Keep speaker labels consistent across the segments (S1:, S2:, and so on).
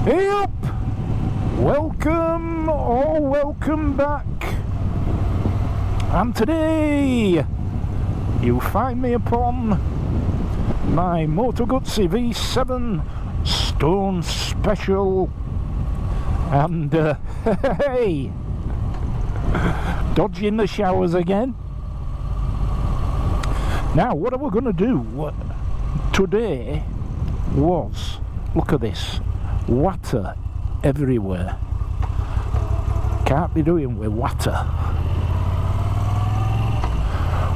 S1: Yep! Welcome or welcome back. And today you find me upon my Moto Guzzi V7 Stone Special, and hey, dodging the showers again. Now what are we going to do today was, look at this, water everywhere. Can't be doing with water.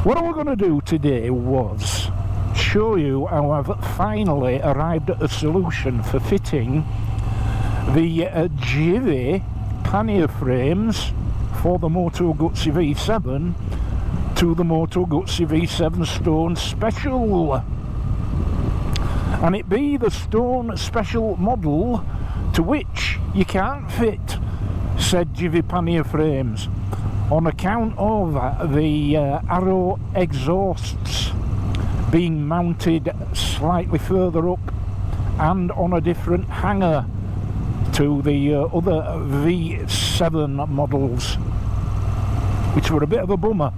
S1: What are we going to do today was show you how I've finally arrived at a solution for fitting the Givi pannier frames for the Moto Guzzi V7 to the Moto Guzzi V7 Stone Special. And it be the Stone Special model to which you can't fit said Givi pannier frames on account of the arrow exhausts being mounted slightly further up and on a different hanger to the other V7 models, which were a bit of a bummer.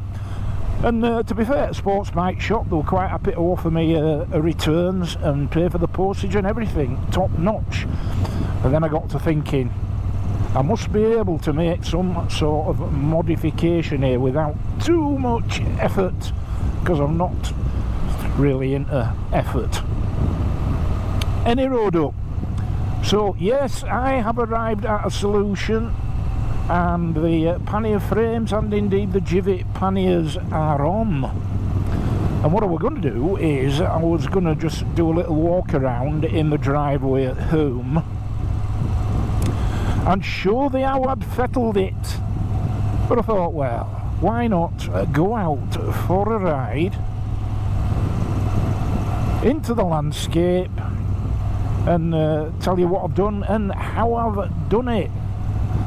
S1: And to be fair, at Sports Bike Shop they were quite happy to offer me returns and pay for the postage and everything, top notch. And then I got to thinking, I must be able to make some sort of modification here without too much effort, because I'm not really into effort. Any road up. So yes, I have arrived at a solution, and the pannier frames and indeed the Givi panniers are on. And what I was going to do is I was going to just do a little walk around in the driveway at home and show thee how I'd fettled it. But I thought, well, why not go out for a ride into the landscape and tell you what I've done and how I've done it.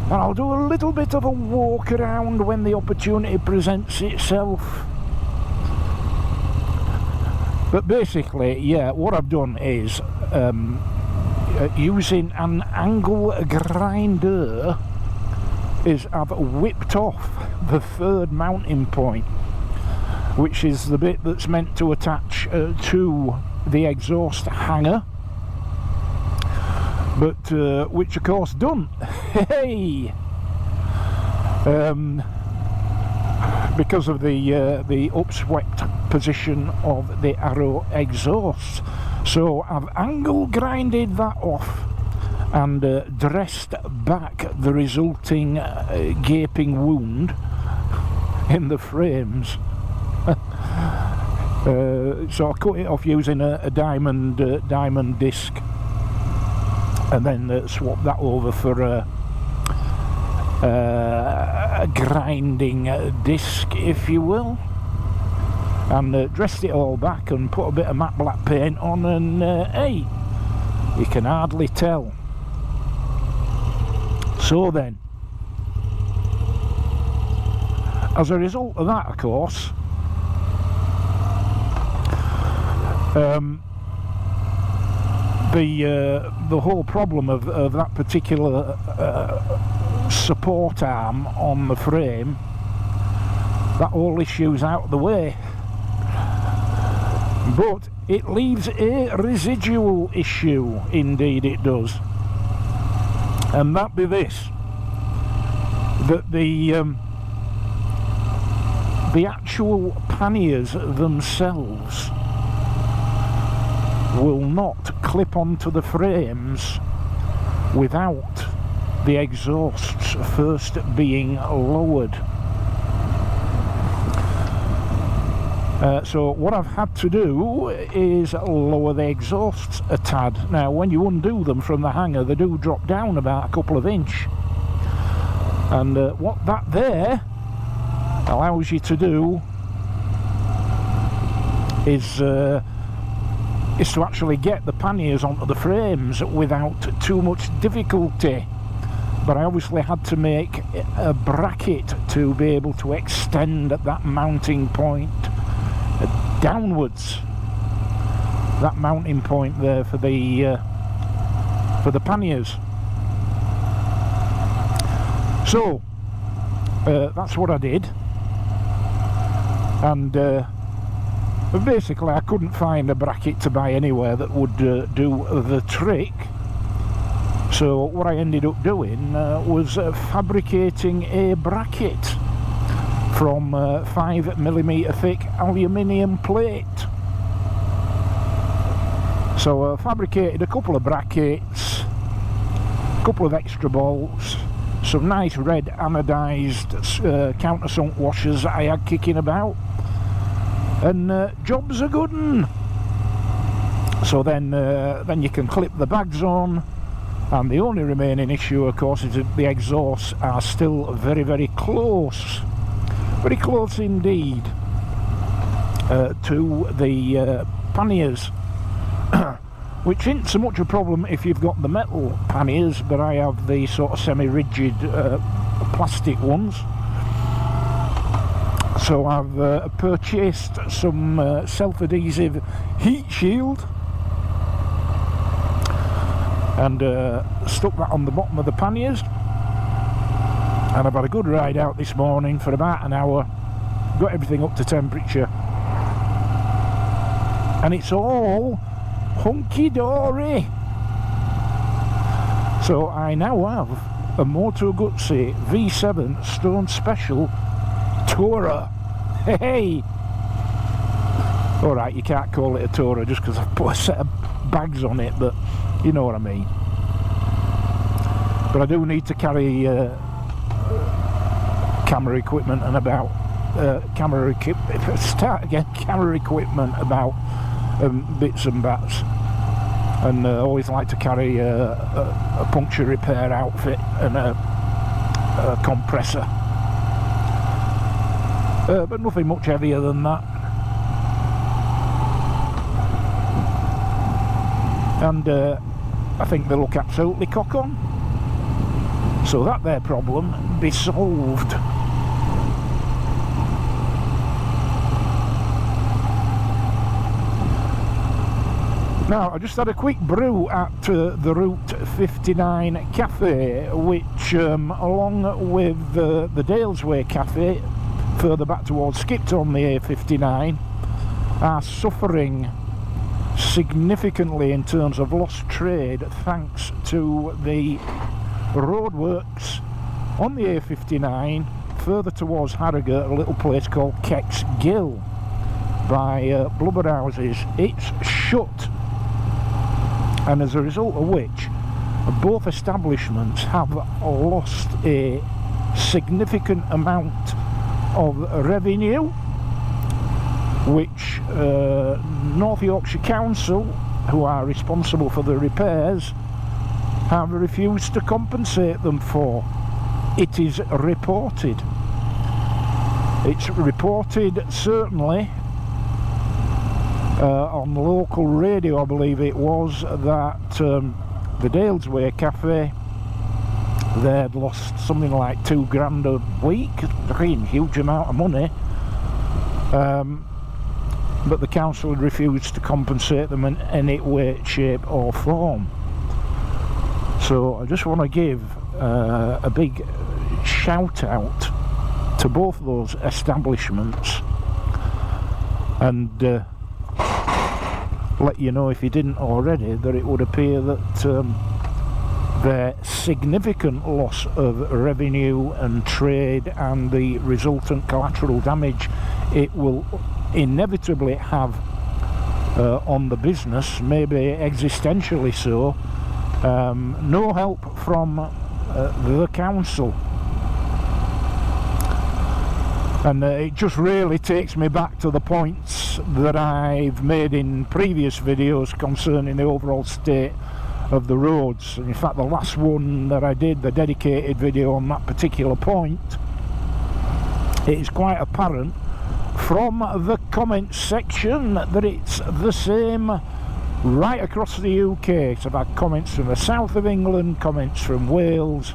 S1: And I'll do a little bit of a walk around when the opportunity presents itself. But basically, yeah, what I've done is using an angle grinder is I've whipped off the third mounting point, which is the bit that's meant to attach to the exhaust hanger, but which of course done. Hey, because of the upswept position of the arrow exhaust. So I've angle grinded that off and dressed back the resulting gaping wound in the frames. So I cut it off using a diamond disc, and then swap that over for a grinding disc, if you will, and dressed it all back and put a bit of matte black paint on, and hey, you can hardly tell. So then, as a result of that, of course, the whole problem of that particular support arm on the frame, that whole issue's out of the way. But it leaves a residual issue, indeed it does, and that be this, that the actual panniers themselves will not clip onto the frames without the exhausts first being lowered. So what I've had to do is lower the exhausts a tad. Now when you undo them from the hanger, they do drop down about a couple of inch, and what that there allows you to do is to actually get the panniers onto the frames without too much difficulty. But I obviously had to make a bracket to be able to extend that mounting point downwards, that mounting point there for the panniers. So that's what I did, and basically I couldn't find a bracket to buy anywhere that would do the trick. So what I ended up doing was fabricating a bracket from 5mm thick aluminium plate. So I fabricated a couple of brackets, a couple of extra bolts, some nice red anodised countersunk washers that I had kicking about, and job's a good one. So then you can clip the bags on, and the only remaining issue, of course, is that the exhausts are still very, very close indeed to the panniers, which isn't so much a problem if you've got the metal panniers, but I have the sort of semi-rigid plastic ones. So I've purchased some self-adhesive heat shield and stuck that on the bottom of the panniers, and I've had a good ride out this morning for about an hour, got everything up to temperature, and it's all hunky-dory. So I now have a Moto Guzzi V7 Stone Special Tourer. Hey! Alright, you can't call it a Tourer just because I've put a set of bags on it, but you know what I mean. But I do need to carry camera equipment and about camera equipment about bits and bats, and I always like to carry a puncture repair outfit and a compressor, but nothing much heavier than that. And I think they look absolutely cock on, so that their problem be solved. Now, I just had a quick brew at the Route 59 Cafe, which along with the Dalesway Cafe further back towards Skipton on the A59 are suffering significantly in terms of lost trade thanks to the roadworks on the A59 further towards Harrogate, a little place called Keck's Gill by Blubberhouses. It's shut, and as a result of which both establishments have lost a significant amount of revenue, which North Yorkshire Council, who are responsible for the repairs, have refused to compensate them for. It is reported. It's reported certainly on local radio, I believe it was, that the Dalesway Cafe, they'd lost something like £2 a week, a huge amount of money, but the council had refused to compensate them in any way, shape or form. So I just want to give a big shout out to both those establishments, and let you know, if you didn't already, that it would appear that their significant loss of revenue and trade and the resultant collateral damage it will inevitably have on the business, maybe existentially so, no help from the council. And it just really takes me back to the points that I've made in previous videos concerning the overall state of the roads. In fact, the last one that I did, the dedicated video on that particular point, it is quite apparent from the comments section that it's the same right across the UK. So I've had comments from the south of England, comments from Wales,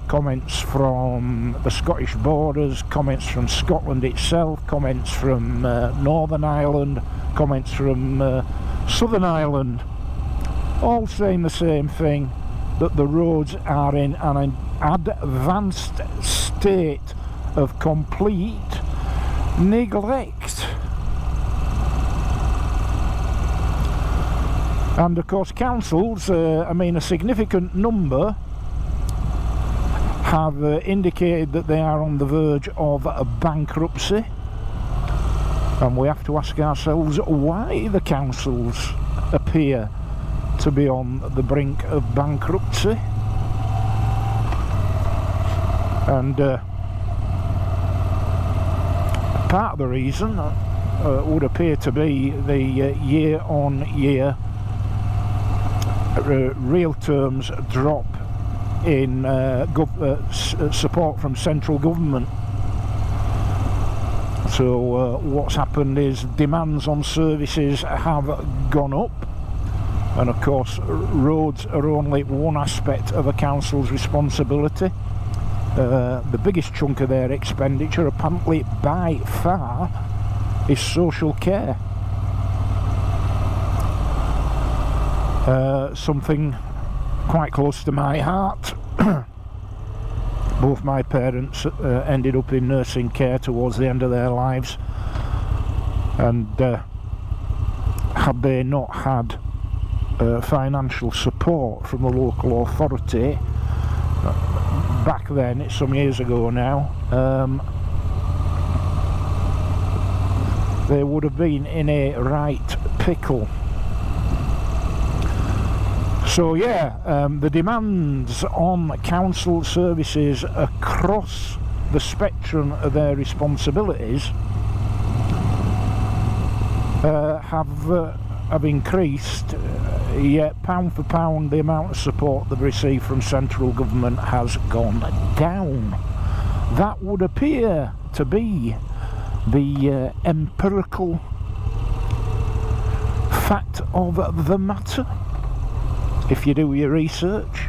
S1: comments from the Scottish borders, comments from Scotland itself, comments from Northern Ireland, comments from Southern Ireland, all saying the same thing, that the roads are in an advanced state of complete neglect. And of course councils, I mean a significant number, have indicated that they are on the verge of bankruptcy, and we have to ask ourselves why the councils appear to be on the brink of bankruptcy. And part of the reason would appear to be the year-on-year real terms drop in support from central government. So what's happened is demands on services have gone up, and of course roads are only one aspect of a council's responsibility. The biggest chunk of their expenditure, apparently by far, is social care. Something quite close to my heart. Both my parents ended up in nursing care towards the end of their lives, and had they not had financial support from the local authority back then, it's some years ago now, they would have been in a right pickle. So yeah, the demands on council services across the spectrum of their responsibilities have increased, yet pound for pound the amount of support they've received from central government has gone down. That would appear to be the empirical fact of the matter, if you do your research.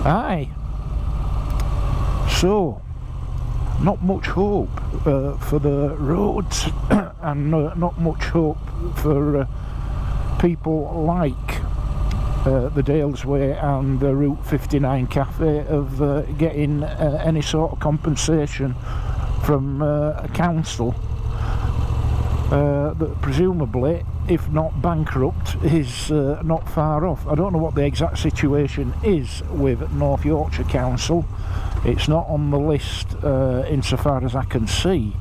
S1: Aye. So, not much hope for the roads, and not much hope for people like the Dales Way and the Route 59 Cafe of getting any sort of compensation from a council that presumably, if not bankrupt, is not far off. I don't know what the exact situation is with North Yorkshire Council. It's not on the list insofar as I can see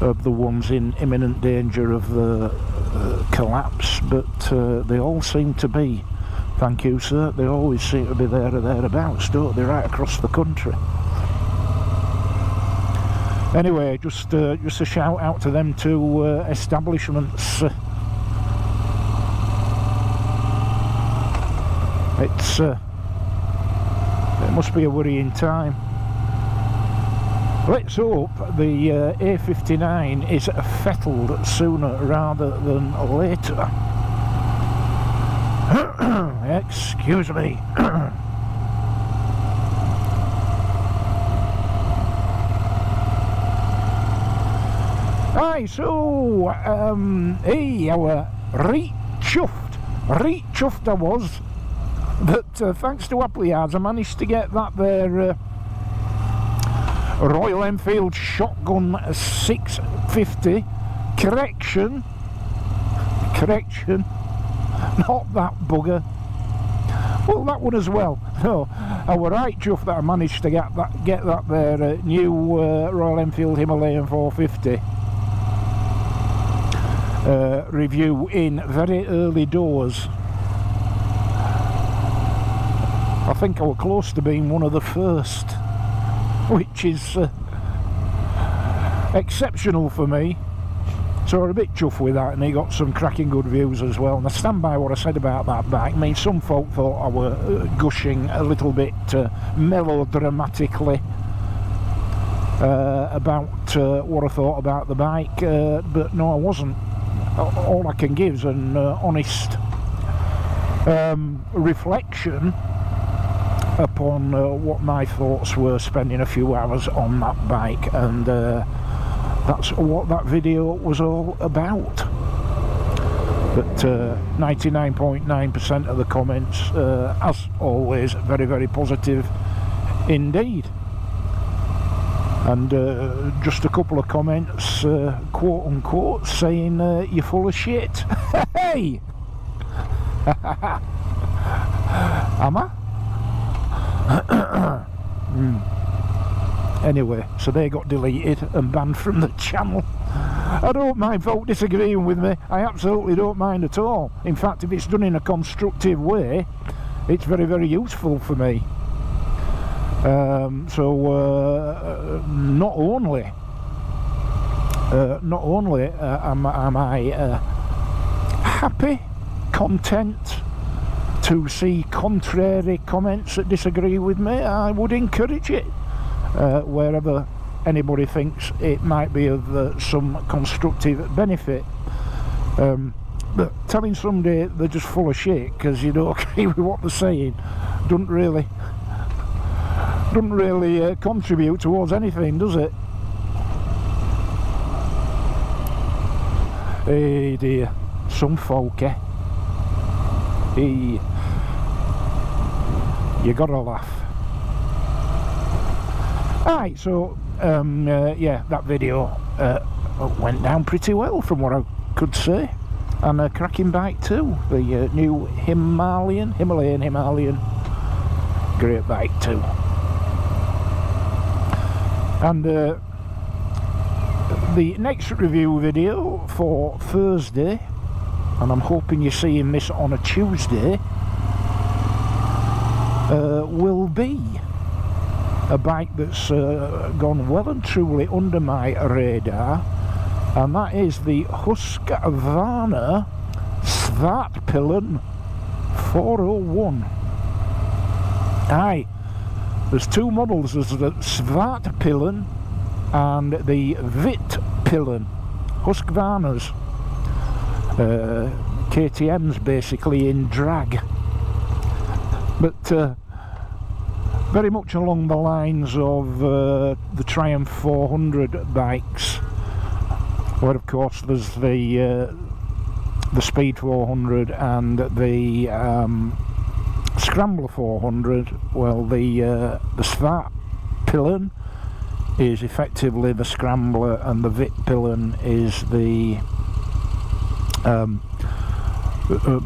S1: of the ones in imminent danger of collapse, but they all seem to be, thank you sir, they always seem to be there or thereabouts, don't they, right across the country. Anyway, just a shout out to them two establishments. It must be a worrying time. Let's hope the A59 is fettled sooner rather than later. Excuse me. Aye, so, hey, I were right chuffed I was, that thanks to Apple Yards I managed to get that there Royal Enfield Shotgun 650, correction, not that bugger, well that one as well. No, I were right chuffed that I managed to get that there new Royal Enfield Himalayan 450 review in very early doors. I think I was close to being one of the first, which is exceptional for me. So I'm a bit chuffed with that, and he got some cracking good views as well. And I stand by what I said about that bike. I mean, some folk thought I were gushing a little bit melodramatically about what I thought about the bike, but no, I wasn't. All I can give is an honest reflection upon what my thoughts were spending a few hours on that bike, and that's what that video was all about. But 99.9% of the comments, as always, very, very positive indeed. And just a couple of comments, quote unquote, saying you're full of shit. Hey! Am I? Anyway, so they got deleted and banned from the channel. I don't mind folk disagreeing with me. I absolutely don't mind at all. In fact, if it's done in a constructive way, it's very, very useful for me. Not only am I happy, content to see contrary comments that disagree with me, I would encourage it wherever anybody thinks it might be of some constructive benefit. But telling somebody they're just full of shit because you don't agree with what they're saying doesn't really contribute towards anything, does it? Hey dear, some folk, eh? Hey, you gotta laugh. Alright, so yeah, that video went down pretty well from what I could say, and a cracking bike too. The new Himalayan, great bike too. And the next review video for Thursday, and I'm hoping you're seeing this on a Tuesday, will be a bike that's gone well and truly under my radar, and that is the Husqvarna Svartpillen 401. Aye, there's two models. There's the Svartpillen and the Vitpillen. Husqvarna's KTM's basically in drag, but very much along the lines of the Triumph 400 bikes, where of course there's the Speed 400 and the Scrambler 400. Well, the Svartpillen is effectively the Scrambler, and the Vitpillen is the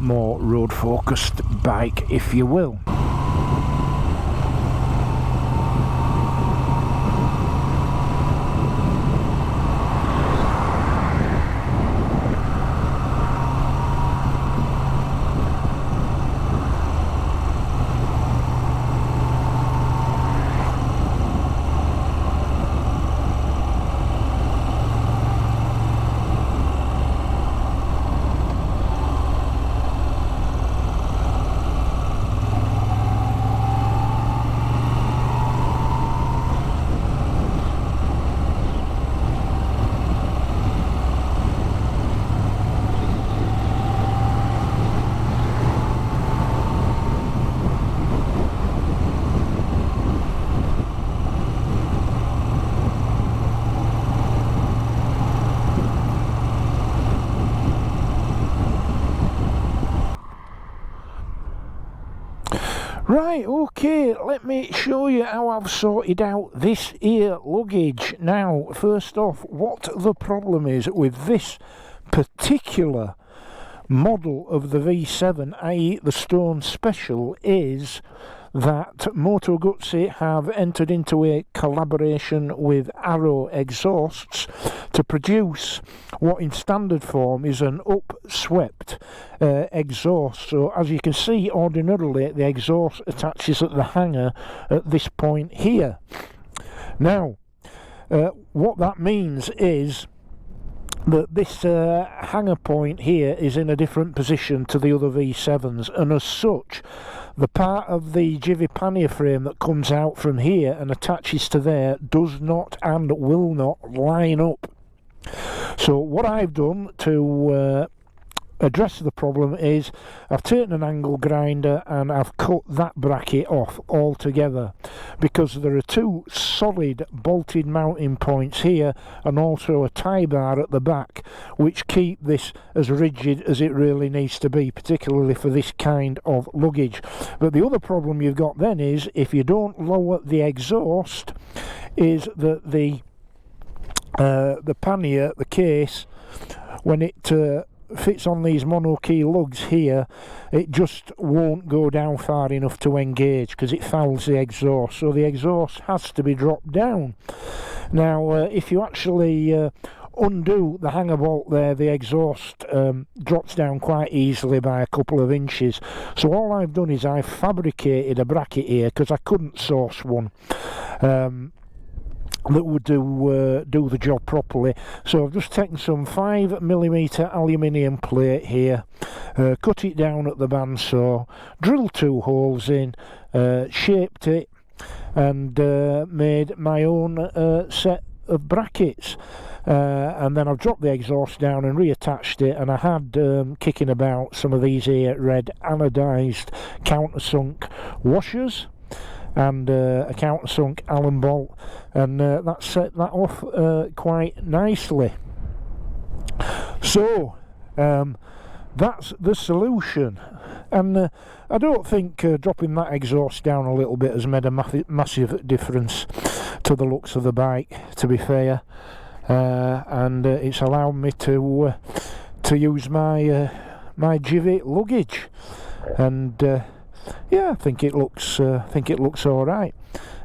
S1: more road focused bike, if you will. Right, okay, let me show you how I've sorted out this here luggage. Now, first off, what the problem is with this particular model of the V7, i.e. the Stone Special, is that Moto Guzzi have entered into a collaboration with Arrow Exhausts to produce what in standard form is an upswept exhaust. So as you can see, ordinarily the exhaust attaches at the hanger at this point here. Now what that means is that this hanger point here is in a different position to the other V7s, and as such the part of the Givi pannier frame that comes out from here and attaches to there does not and will not line up. So what I've done to address the problem is I've taken an angle grinder and I've cut that bracket off altogether, because there are two solid bolted mounting points here and also a tie bar at the back which keep this as rigid as it really needs to be, particularly for this kind of luggage. But the other problem you've got then is, if you don't lower the exhaust, is that the pannier, the case, when it fits on these monokey lugs here, it just won't go down far enough to engage because it fouls the exhaust, so the exhaust has to be dropped down. Now if you actually undo the hanger bolt there, the exhaust drops down quite easily by a couple of inches. So all I've done is I've fabricated a bracket here because I couldn't source one that would do the job properly. So I've just taken some 5mm aluminium plate here, cut it down at the bandsaw, drilled 2 holes in, shaped it, and made my own set of brackets. And then I've dropped the exhaust down and reattached it, and I had kicking about some of these here red anodised countersunk washers and a countersunk Allen bolt, and that set that off quite nicely. So that's the solution, and I don't think dropping that exhaust down a little bit has made a massive difference to the looks of the bike, to be fair, and it's allowed me to use my Givi luggage, and yeah, I think it looks all right.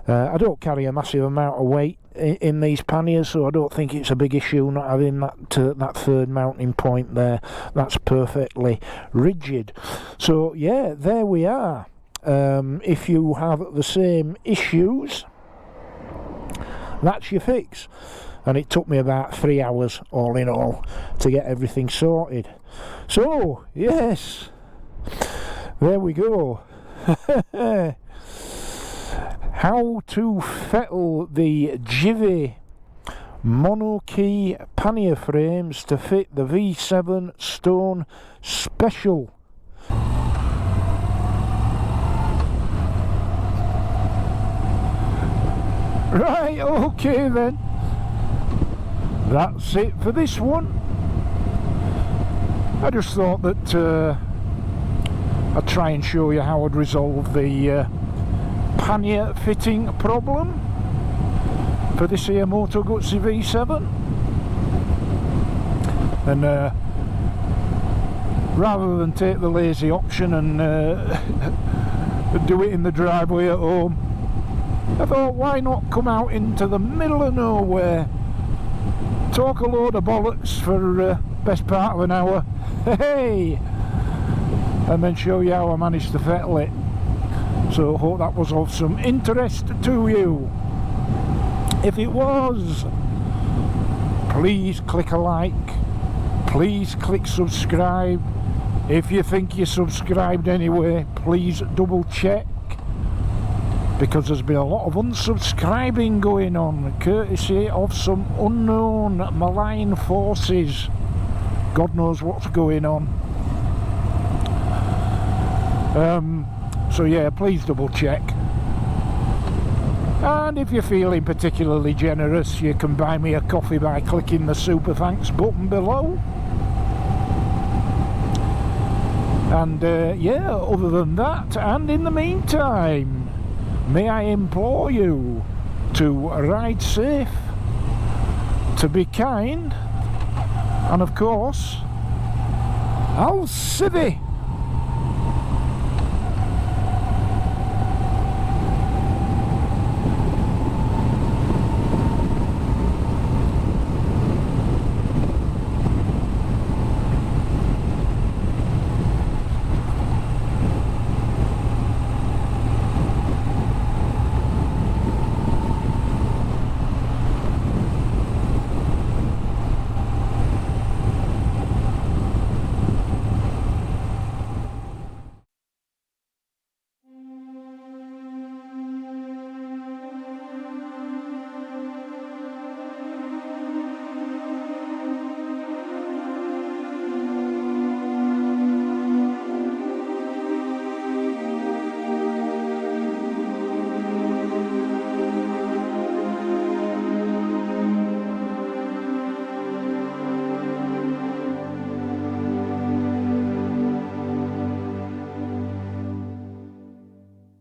S1: I don't carry a massive amount of weight in these panniers, so I don't think it's a big issue not having that third mounting point there. That's perfectly rigid. So yeah, there we are. If you have the same issues, that's your fix. And it took me about 3 hours all in all to get everything sorted. So yes, there we go. How to fettle the Givi monokey pannier frames to fit the V7 Stone Special. Right, okay then. That's it for this one. I just thought that I'd try and show you how I'd resolve the pannier fitting problem for this here Moto Guzzi V7, and rather than take the lazy option and do it in the driveway at home, I thought, why not come out into the middle of nowhere, talk a load of bollocks for best part of an hour, hey, and then show you how I managed to fettle it. So I hope that was of some interest to you. If it was, please click a like, please click subscribe. If you think you're subscribed anyway, please double check, because there's been a lot of unsubscribing going on, courtesy of some unknown malign forces. God knows what's going on. So yeah, please double check. And if you're feeling particularly generous, you can buy me a coffee by clicking the super thanks button below. And yeah, other than that, and in the meantime, may I implore you to ride safe, to be kind, and of course, I'll see thee.